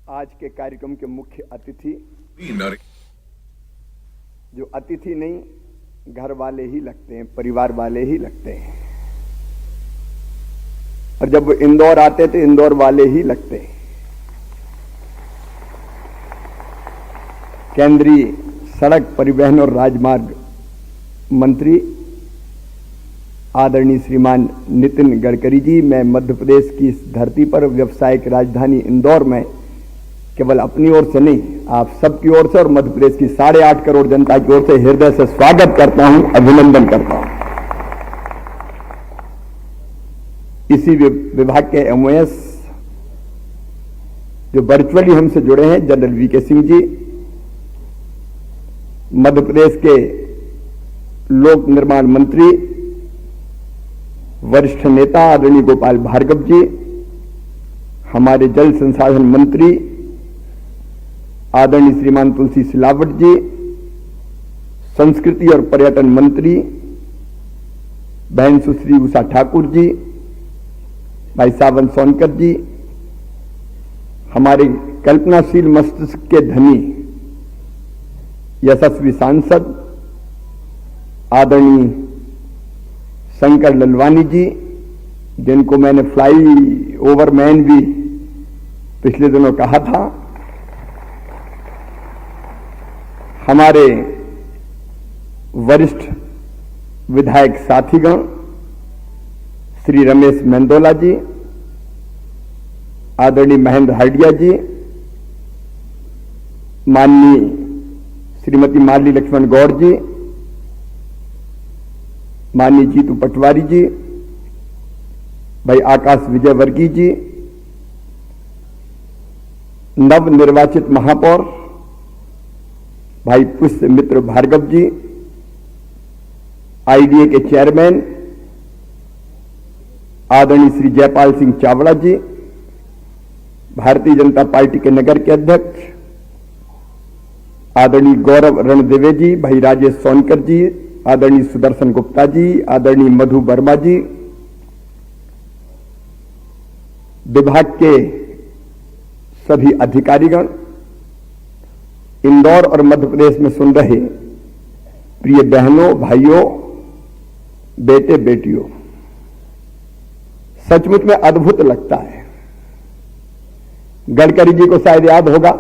आज के कार्यक्रम के मुख्य अतिथि, जो अतिथि नहीं घर वाले ही लगते हैं, परिवार वाले ही लगते हैं, और जब वो इंदौर आते थे इंदौर वाले ही लगते हैं। केंद्रीय सड़क परिवहन और राजमार्ग मंत्री आदरणीय श्रीमान नितिन गडकरी जी, मैं मध्य प्रदेश की इस धरती पर व्यावसायिक राजधानी इंदौर में केवल अपनी ओर से नहीं, आप सबकी ओर से और मध्य प्रदेश की 8.5 करोड़ जनता की ओर से हृदय से स्वागत करता हूं, अभिनंदन करता हूं। इसी विभाग के एमओएस जो वर्चुअली हमसे जुड़े हैं, जनरल वीके सिंह जी, मध्य प्रदेश के लोक निर्माण मंत्री वरिष्ठ नेता आदरणीय गोपाल भार्गव जी, हमारे जल संसाधन मंत्री आदरणीय श्रीमान तुलसी सिलावट जी, संस्कृति और पर्यटन मंत्री बहन सुश्री उषा ठाकुर जी, भाई सावन सोनकर जी, हमारे कल्पनाशील मस्तिष्क के धनी यशस्वी सांसद आदरणीय शंकर ललवानी जी, जिनको मैंने फ्लाई ओवर मैन भी पिछले दिनों कहा था, हमारे वरिष्ठ विधायक साथीगण श्री रमेश मेंदोला जी, आदरणीय महेंद्र हरडिया जी, माननीय श्रीमती माली लक्ष्मण गौड़ जी, माननीय जीतू पटवारी जी, भाई आकाश विजयवर्गीय जी, नव निर्वाचित महापौर भाई पुष्य मित्र भार्गव जी, आईडीए के चेयरमैन आदरणीय श्री जयपाल सिंह चावड़ा जी, भारतीय जनता पार्टी के नगर के अध्यक्ष आदरणीय गौरव रणदेवे जी, भाई राजेश सोनकर जी, आदरणीय सुदर्शन गुप्ता जी, आदरणीय मधु वर्मा जी, विभाग के सभी अधिकारीगण, इंदौर और मध्य प्रदेश में सुन रहे प्रिय बहनों, भाइयों, बेटे बेटियों, सचमुच में अद्भुत लगता है। गडकरी जी को शायद याद होगा,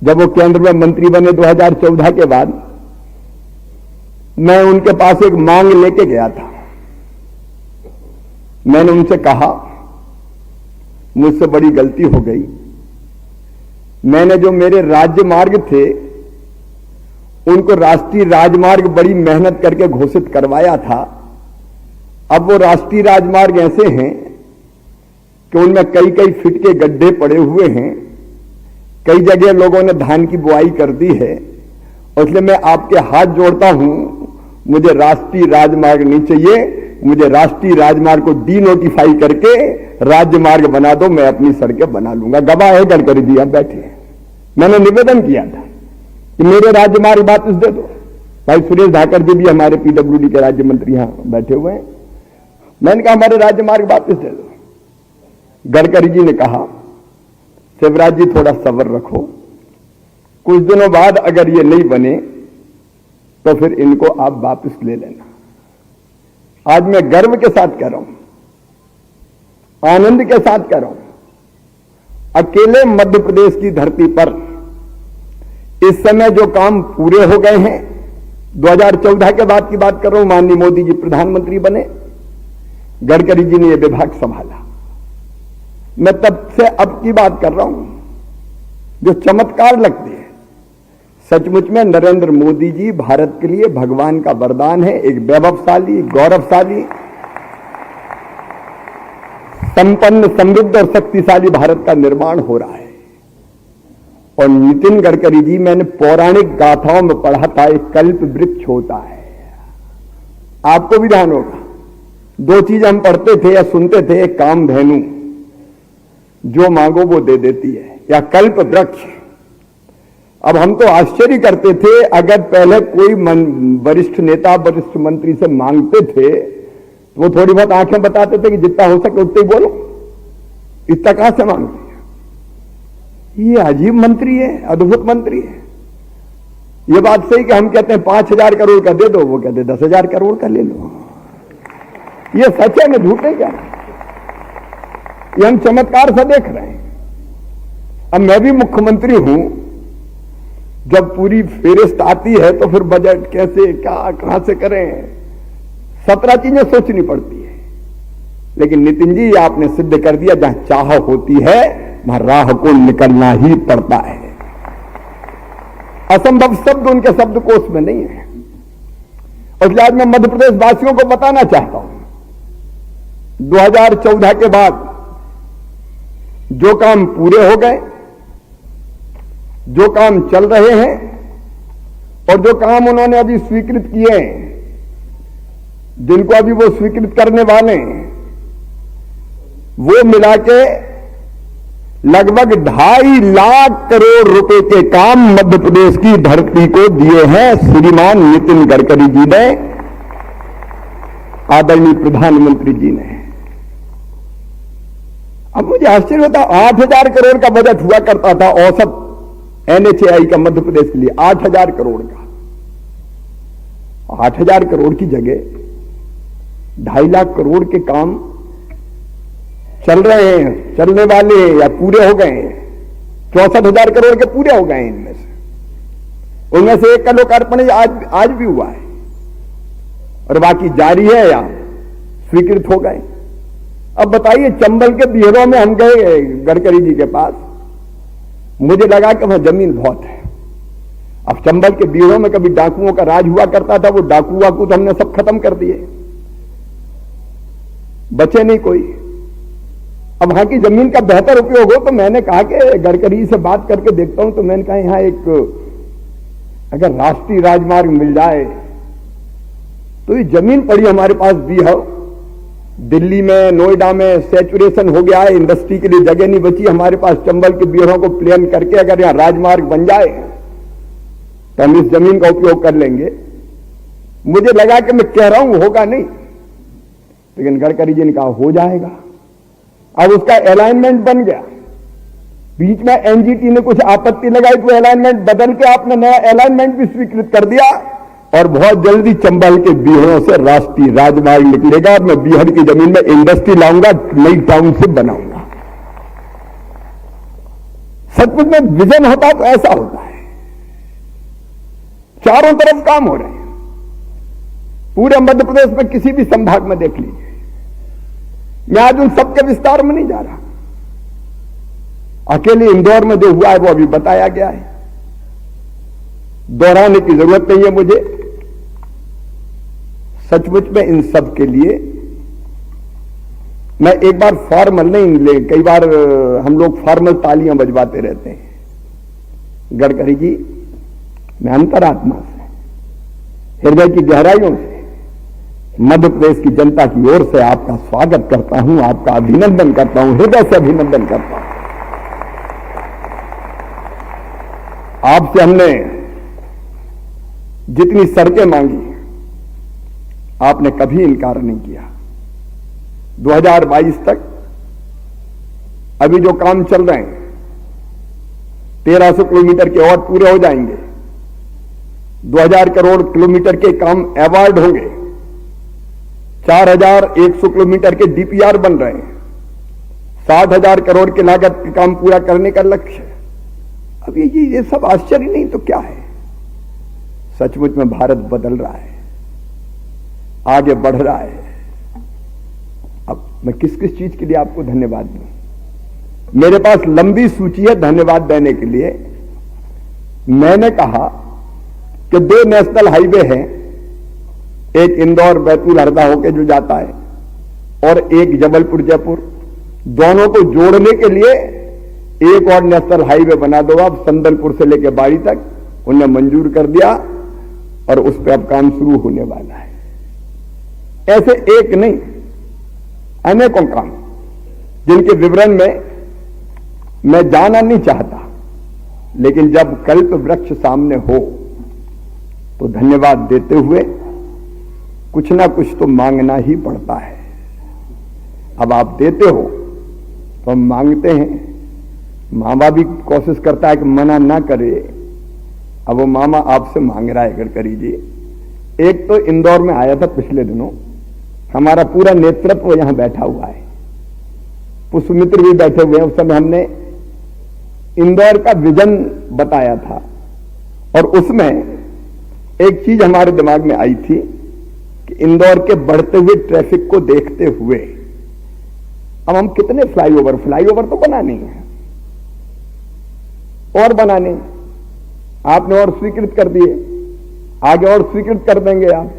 जब वो केंद्र में मंत्री बने 2014 के बाद, मैं उनके पास एक मांग लेके गया था। मैंने उनसे कहा, मुझसे बड़ी गलती हो गई, मैंने जो मेरे राज्य मार्ग थे उनको राष्ट्रीय राजमार्ग बड़ी मेहनत करके घोषित करवाया था। अब वो राष्ट्रीय राजमार्ग ऐसे हैं कि उनमें कई कई फीट के गड्ढे पड़े हुए हैं, कई जगह लोगों ने धान की बुआई कर दी है, और इसलिए मैं आपके हाथ जोड़ता हूं, मुझे राष्ट्रीय राजमार्ग नहीं चाहिए, मुझे राष्ट्रीय राजमार्ग को डीनोटिफाई करके राज्य मार्ग बना दो, मैं अपनी सड़कें बना लूंगा। गवाह है गडकरी जी, आप बैठे हैं। मैंने निवेदन किया था कि मेरे राज्य मार्ग वापस दे दो। भाई सुरेश धाकर जी भी हमारे पीडब्ल्यूडी के राज्य मंत्री यहां बैठे हुए हैं। मैंने कहा हमारे राज्य मार्ग वापस दे दो। गडकरी जी ने कहा, शिवराज जी थोड़ा सब्र रखो, कुछ दिनों बाद अगर ये नहीं बने तो फिर इनको आप वापस ले लेना। आज मैं गर्व के साथ कह रहा हूं, आनंद के साथ कह रहा हूं, अकेले मध्य प्रदेश की धरती पर इस समय जो काम पूरे हो गए हैं, 2014 के बाद की बात कर रहा हूं, माननीय मोदी जी प्रधानमंत्री बने, गडकरी जी ने यह विभाग संभाला। मैं तब से अब की बात कर रहा हूं, जो चमत्कार लगती है। सचमुच में नरेंद्र मोदी जी भारत के लिए भगवान का वरदान है। एक वैभवशाली, गौरवशाली, संपन्न, समृद्ध और शक्तिशाली भारत का निर्माण हो रहा है। और नितिन गडकरी जी, मैंने पौराणिक गाथाओं में पढ़ा था, एक कल्प वृक्ष होता है। आपको भी ध्यान होगा, 2 चीज हम पढ़ते थे या सुनते थे, एक कामधेनु जो मांगो वो दे देती है, या कल्प वृक्ष। अब हम तो आश्चर्य करते थे, अगर पहले कोई वरिष्ठ नेता, वरिष्ठ मंत्री से मांगते थे तो वो थोड़ी बहुत आंखें बताते थे कि जितना हो सके उतना ही बोलो, इतना कहां से मांगते हैं। ये अजीब मंत्री है, अद्भुत मंत्री है। ये बात सही कि हम कहते हैं 5,000 करोड़ का दे दो, वो कहते 10,000 करोड़ का ले लो। ये सच है ना झूठ है क्या? ये हम चमत्कार सा देख रहे हैं। अब मैं भी मुख्यमंत्री हूं, जब पूरी फेरिस्त आती है तो फिर बजट कैसे क्या कहां से करें, 17 चीजें सोचनी पड़ती है। लेकिन नितिन जी आपने सिद्ध कर दिया, जहां चाह होती है वहां राह को निकलना ही पड़ता है। असंभव शब्द उनके शब्दकोश में नहीं है। और आज मैं मध्य प्रदेश वासियों को बताना चाहता हूं, 2014 के बाद जो काम पूरे हो गए, जो काम चल रहे हैं और जो काम उन्होंने अभी स्वीकृत किए हैं, जिनको अभी वो स्वीकृत करने वाले हैं, वो मिला के लगभग 2.5 लाख करोड़ रुपए के काम मध्य प्रदेश की धरती को दिए हैं श्रीमान नितिन गडकरी जी ने, आदरणीय प्रधानमंत्री जी ने। अब मुझे आश्चर्य होता, 8,000 करोड़ का बजट हुआ करता था औसत NHAI का मध्य प्रदेश के लिए, 8,000 करोड़ का। 8,000 करोड़ की जगह 2.5 लाख करोड़ के काम चल रहे हैं, चलने वाले हैं या पूरे हो गए हैं। 64,000 करोड़ के पूरे हो गए हैं उनमें से एक का लोकार्पण आज भी हुआ है और बाकी जारी है या स्वीकृत हो गए। अब बताइए, चंबल के बिहरों में हम गए गडकरी जी के पास, मुझे लगा कि वहां जमीन बहुत है। अब चंबल के बिहरों में कभी डाकुओं का राज हुआ करता था, वो डाकू वाकू तो हमने सब खत्म कर दिए, बचे नहीं कोई। अब वहां की जमीन का बेहतर उपयोग हो, तो मैंने कहा कि गडकरी से बात करके देखता हूं। तो मैंने कहा यहां एक अगर राष्ट्रीय राजमार्ग मिल जाए तो ये जमीन पड़ी हमारे पास भी है, दिल्ली में नोएडा में सैचुरेशन हो गया है, इंडस्ट्री के लिए जगह नहीं बची हमारे पास। चंबल के बिहरों को प्लान करके अगर यहां राजमार्ग बन जाए तो हम इस जमीन का उपयोग कर लेंगे। मुझे लगा कि मैं कह रहा हूं होगा नहीं, लेकिन गडकरी जी ने कहा हो जाएगा। अब उसका अलाइनमेंट बन गया। बीच में एनजीटी ने कुछ आपत्ति लगाई तो अलाइनमेंट बदल के आपने नया अलाइनमेंट भी स्वीकृत कर दिया और बहुत जल्दी चंबल के बिहरों से राष्ट्रीय राजमार्ग निकलेगा। मैं बिहार की जमीन में इंडस्ट्री लाऊंगा, नई टाउनशिप बनाऊंगा। सचमुच में विजन होता तो ऐसा होता है। चारों तरफ काम हो रहे हैं, पूरे मध्य प्रदेश में किसी भी संभाग में देख लीजिए। मैं आज उन सबके विस्तार में नहीं जा रहा, अकेले इंदौर में जो हुआ है वो अभी बताया गया है, दोहराने की जरूरत नहीं है मुझे। सचमुच में इन सब के लिए मैं एक बार फॉर्मल नहीं ले, कई बार हम लोग फॉर्मल तालियां बजवाते रहते हैं। गडकरी जी, मैं अंतरात्मा से, हृदय की गहराइयों से मध्य प्रदेश की जनता की ओर से आपका स्वागत करता हूं, आपका अभिनंदन करता हूं, हृदय से अभिनंदन करता हूं। आपसे हमने जितनी सड़कें मांगी आपने कभी इनकार नहीं किया। 2022 तक अभी जो काम चल रहे हैं 1300 किलोमीटर के और पूरे हो जाएंगे। 2000 करोड़ किलोमीटर के काम अवार्ड होंगे। 4100 किलोमीटर के डीपीआर बन रहे हैं। 60,000 करोड़ की लागत के काम पूरा करने का लक्ष्य है। अब ये सब आश्चर्य नहीं तो क्या है। सचमुच में भारत बदल रहा है, आगे बढ़ रहा है। अब मैं किस किस चीज के लिए आपको धन्यवाद दूं, मेरे पास लंबी सूची है धन्यवाद देने के लिए। मैंने कहा कि 2 नेशनल हाईवे हैं, एक इंदौर बैतूल हरदा होके जो जाता है और एक जबलपुर जयपुर, दोनों को जोड़ने के लिए एक और नेशनल हाईवे बना दो आप, संदलपुर से लेकर बाड़ी तक। उन्हें मंजूर कर दिया और उस पर अब काम शुरू होने वाला है। ऐसे एक नहीं, अनेकों काम जिनके विवरण में मैं जाना नहीं चाहता, लेकिन जब कल्प वृक्ष सामने हो तो धन्यवाद देते हुए कुछ ना कुछ तो मांगना ही पड़ता है। अब आप देते हो तो हम मांगते हैं माँ बाप भी कोशिश करता है कि मना ना करे। अब वो मामा आपसे मांग रहा है गडकरी जी। एक तो इंदौर में आया था पिछले दिनों, हमारा पूरा नेतृत्व यहां बैठा हुआ है, पुष्पमित्र भी बैठे हुए हैं। उस समय हमने इंदौर का विजन बताया था और उसमें एक चीज हमारे दिमाग में आई थी कि इंदौर के बढ़ते हुए ट्रैफिक को देखते हुए अब हम कितने फ्लाईओवर तो बनाने हैं और बनाने, आपने और स्वीकृत कर दिए, आगे और स्वीकृत कर देंगे आप।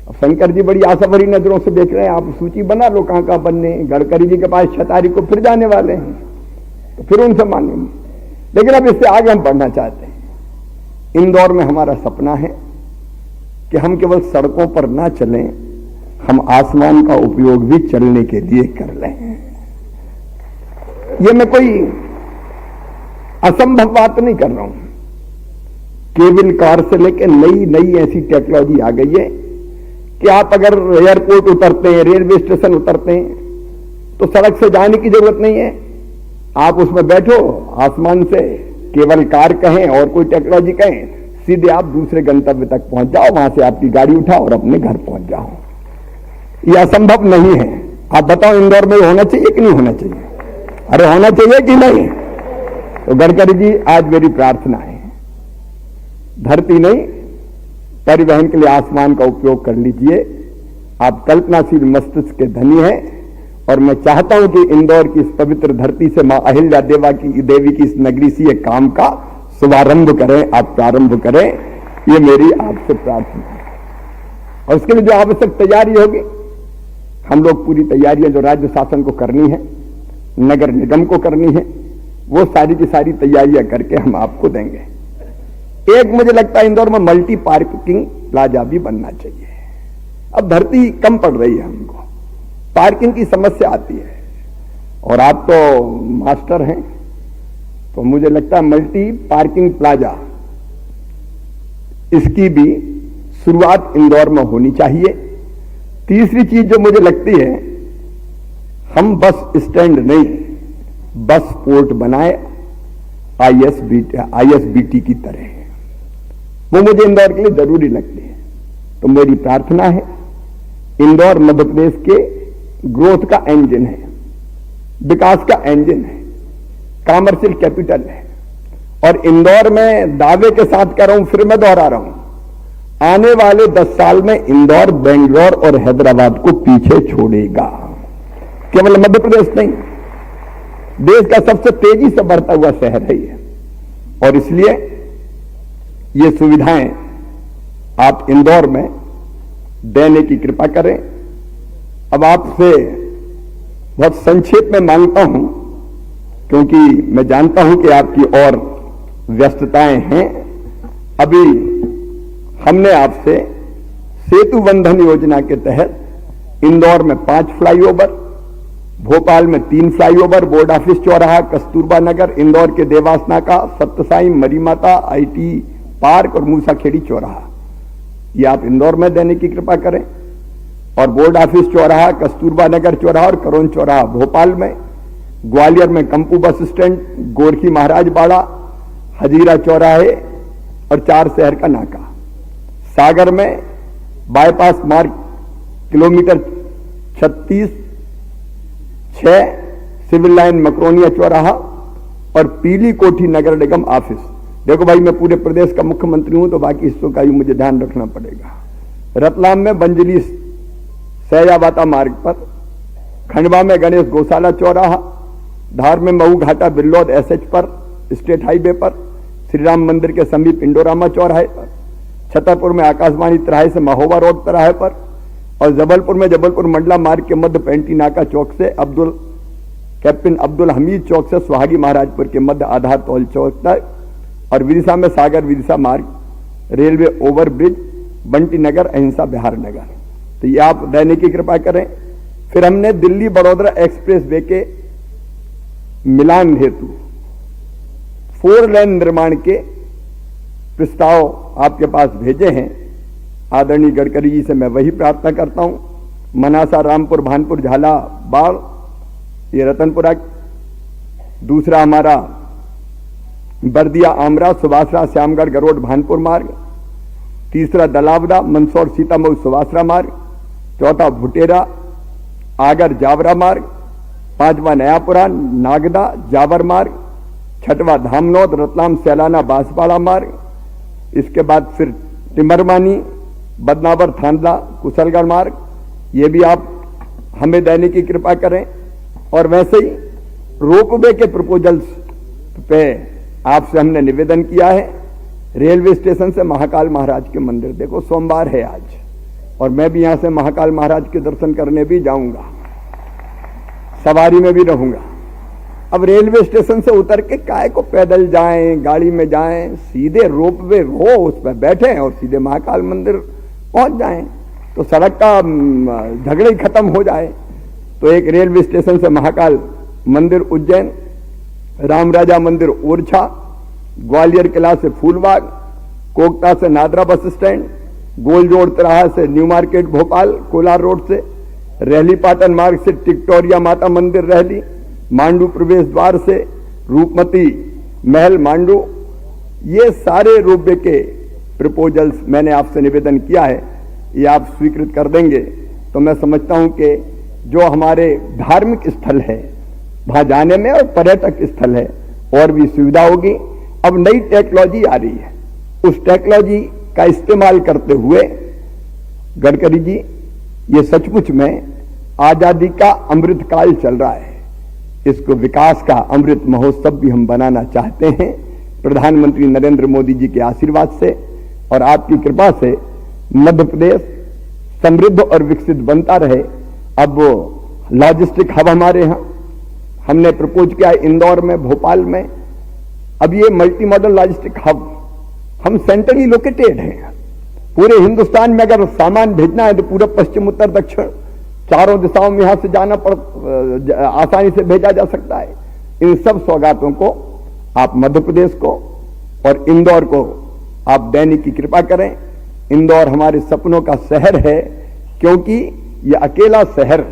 अब शंकर जी बड़ी आशा भरी नजरों से देख रहे हैं, आप सूची बना लो कहां कहां बनने। गडकरी जी के पास 6 तारीख को फिर जाने वाले हैं, तो फिर उनसे मांगेंगे। लेकिन अब इससे आगे हम बढ़ना चाहते हैं। इंदौर में हमारा सपना है कि हम केवल सड़कों पर ना चलें, हम आसमान का उपयोग भी चलने के लिए कर लें। यह मैं कोई असंभव बात नहीं कर रहा हूं। केबिन कार से लेकर नई नई ऐसी टेक्नोलॉजी आ गई है कि आप अगर एयरपोर्ट उतरते हैं, रेलवे स्टेशन उतरते हैं, तो सड़क से जाने की जरूरत नहीं है। आप उसमें बैठो, आसमान से केवल कार कहें और कोई टेक्नोलॉजी कहें, सीधे आप दूसरे गंतव्य तक पहुंच जाओ, वहां से आपकी गाड़ी उठाओ और अपने घर पहुंच जाओ। यह असंभव नहीं है। आप बताओ इंदौर में होना चाहिए कि नहीं होना चाहिए? अरे होना चाहिए कि नहीं? तो गडकरी जी आज मेरी प्रार्थना है, धरती नहीं परिवहन के लिए आसमान का उपयोग कर लीजिए। आप कल्पनाशील मस्तिष्क के धनी हैं और मैं चाहता हूं कि इंदौर की इस पवित्र धरती से मां अहिल्या देवी की इस नगरी से यह काम का शुभारंभ करें, आप प्रारंभ करें, ये मेरी आपसे प्रार्थना है। और इसके लिए जो आवश्यक तैयारी होगी, हम लोग पूरी तैयारियां जो राज्य शासन को करनी है, नगर निगम को करनी है, वो सारी की सारी तैयारियां करके हम आपको देंगे। एक मुझे लगता है इंदौर में मल्टी पार्किंग प्लाजा भी बनना चाहिए। अब धरती कम पड़ रही है, हमको पार्किंग की समस्या आती है और आप तो मास्टर हैं, तो मुझे लगता है मल्टी पार्किंग प्लाजा इसकी भी शुरुआत इंदौर में होनी चाहिए। तीसरी चीज जो मुझे लगती है, हम बस स्टैंड नहीं, बस पोर्ट बनाए आईएसबीटी की तरह, वो मुझे इंदौर के लिए जरूरी लगती है। तो मेरी प्रार्थना है, इंदौर मध्य प्रदेश के ग्रोथ का इंजन है, विकास का इंजन है, कॉमर्शियल कैपिटल है। और इंदौर में दावे के साथ कह रहा हूं, फिर मैं दोहरा रहा हूं, आने वाले 10 साल में इंदौर बेंगलोर और हैदराबाद को पीछे छोड़ेगा। केवल मध्य प्रदेश नहीं, देश का सबसे तेजी से बढ़ता हुआ शहर है ये। और इसलिए ये सुविधाएं आप इंदौर में देने की कृपा करें। अब आपसे बहुत संक्षेप में मांगता हूं, क्योंकि मैं जानता हूं कि आपकी और व्यस्तताएं हैं। अभी हमने आपसे सेतु बंधन योजना के तहत इंदौर में 5 फ्लाईओवर, भोपाल में 3 फ्लाईओवर, बोर्ड ऑफिस चौराहा, कस्तूरबा नगर, इंदौर के देवास नाका, सत्यसाई, मरी माता, आईटी पार्क और मूसाखेड़ी चौराहा, ये आप इंदौर में देने की कृपा करें। और बोर्ड ऑफिस चौराहा, कस्तूरबा नगर चौराहा और करोन चौराहा भोपाल में, ग्वालियर में कंपू बस स्टैंड, गोरखी महाराज बाड़ा, हजीरा चौराहे और 4 शहर का नाका, सागर में बाईपास मार्ग किलोमीटर 36/6 सिविल लाइन मकरोनिया चौराहा और पीली कोठी नगर निगम ऑफिस। देखो भाई, मैं पूरे प्रदेश का मुख्यमंत्री हूं, तो बाकी हिस्सों का भी मुझे ध्यान रखना पड़ेगा। रतलाम में बंजली सयाबाता मार्ग पर, खंडवा में गणेश गौशाला चौराहा, धार में महू घाटा बिल्लौद एसएच पर स्टेट हाईवे पर, श्री राम मंदिर के समीप इंडोरामा चौराहे पर, छतरपुर में आकाशवाणी तिराहे से महोबा रोड तिराहे पर, और जबलपुर में जबलपुर मंडला मार्ग के मध्य पैंटी नाका चौक से कैप्टन अब्दुल हमीद चौक से सुहागी महाराजपुर के मध्य आधार तौल चौक तक, और विदिशा में सागर विदिशा मार्ग, रेलवे ओवरब्रिज, बंटी नगर, अहिंसा बिहार नगर। तो ये आप देने की कृपा करें। फिर हमने दिल्ली बड़ौदा एक्सप्रेस वे के मिलान हेतु 4 लेन निर्माण के प्रस्ताव आपके पास भेजे हैं। आदरणीय गडकरी जी से मैं वही प्रार्थना करता हूं। मनासा, रामपुर, भानपुर, झाला, बाढ़, ये रतनपुरा दूसरा हमारा बर्दिया आमरा सुभाषरा श्यामगढ़ गरोड भानपुर मार्ग, तीसरा दलावदा मंदसौर सीतामऊ सुभाषरा मार्ग, चौथा भुटेरा आगर जावरा मार्ग, पांचवा नयापुरा नागदा जावर मार्ग, छठवां धामनौद रतलाम सैलाना बांसवाड़ा मार्ग, इसके बाद फिर टिमरमानी बदनावर थांदला कुशलगढ़ मार्ग। ये भी आप हमें देने की कृपा करें। और वैसे ही रोपवे के प्रपोजल्स पे आपसे हमने निवेदन किया है, रेलवे स्टेशन से महाकाल महाराज के मंदिर, देखो सोमवार है आज, और मैं भी यहां से महाकाल महाराज के दर्शन करने भी जाऊंगा, सवारी में भी रहूंगा। अब रेलवे स्टेशन से उतर के काय को पैदल जाएं, गाड़ी में जाएं, सीधे रोपवे हो उस पर बैठें और सीधे महाकाल मंदिर पहुंच जाएं, तो सड़क का झगड़े ही खत्म हो जाए। तो एक रेलवे स्टेशन से महाकाल मंदिर उज्जैन, राम राजा मंदिर ओरछा, ग्वालियर किला से फूलबाग, कोकता से नादरा बस स्टैंड, गोलजोड़ तिराहा से new market Bhopal Kolar road से, रहली पाटन मार्ग से टिक्टोरिया माता मंदिर रहली, मांडू प्रवेश द्वार से रूपमती महल मांडू, ये सारे रोपवे के प्रपोजल्स मैंने आपसे निवेदन किया है, ये आप स्वीकृत कर देंगे तो मैं समझता हूं कि जो हमारे धार्मिक स्थल है वहां जाने में और पर्यटक स्थल है और भी सुविधा होगी। अब नई टेक्नोलॉजी आ रही है, उस टेक्नोलॉजी का इस्तेमाल करते हुए गडकरी जी, ये सचमुच में आजादी का अमृत काल चल रहा है, इसको विकास का अमृत महोत्सव भी हम बनाना चाहते हैं। प्रधानमंत्री नरेंद्र मोदी जी के आशीर्वाद से और आपकी कृपा से मध्य प्रदेश समृद्ध और विकसित बनता रहे। अब लॉजिस्टिक हब हमारे यहां हमने प्रपोज किया है इंदौर में, भोपाल में। अब ये मल्टी मॉडल लॉजिस्टिक हब, हम सेंट्रली लोकेटेड हैं, पूरे हिंदुस्तान में अगर सामान भेजना है तो पूरब पश्चिम उत्तर दक्षिण चारों दिशाओं में यहां से जाना आसानी से भेजा जा सकता है। इन सब सौगातों को आप मध्य प्रदेश को और इंदौर को आप देने की कृपा करें। इंदौर हमारे सपनों का शहर है, क्योंकि यह अकेला शहर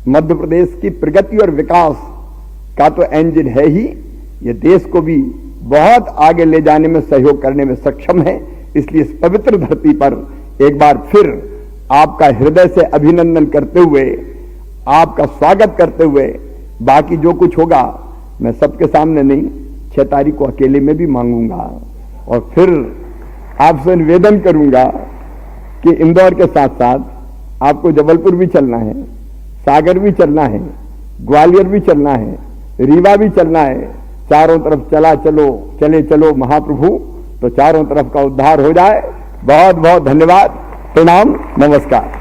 मध्य प्रदेश की प्रगति और विकास का तो इंजन है ही, यह देश को भी बहुत आगे ले जाने में सहयोग करने में सक्षम है। इसलिए इस पवित्र धरती पर एक बार फिर आपका हृदय से अभिनंदन करते हुए, आपका स्वागत करते हुए, बाकी जो कुछ होगा मैं सबके सामने नहीं, 6 तारीख को अकेले में भी मांगूंगा और फिर आपसे निवेदन करूंगा कि इंदौर के साथ साथ आपको जबलपुर भी चलना है, सागर भी चलना है, ग्वालियर भी चलना है, रीवा भी चलना है। चारों तरफ चले चलो महाप्रभु, तो चारों तरफ का उद्धार हो जाए। बहुत बहुत धन्यवाद, प्रणाम, नमस्कार।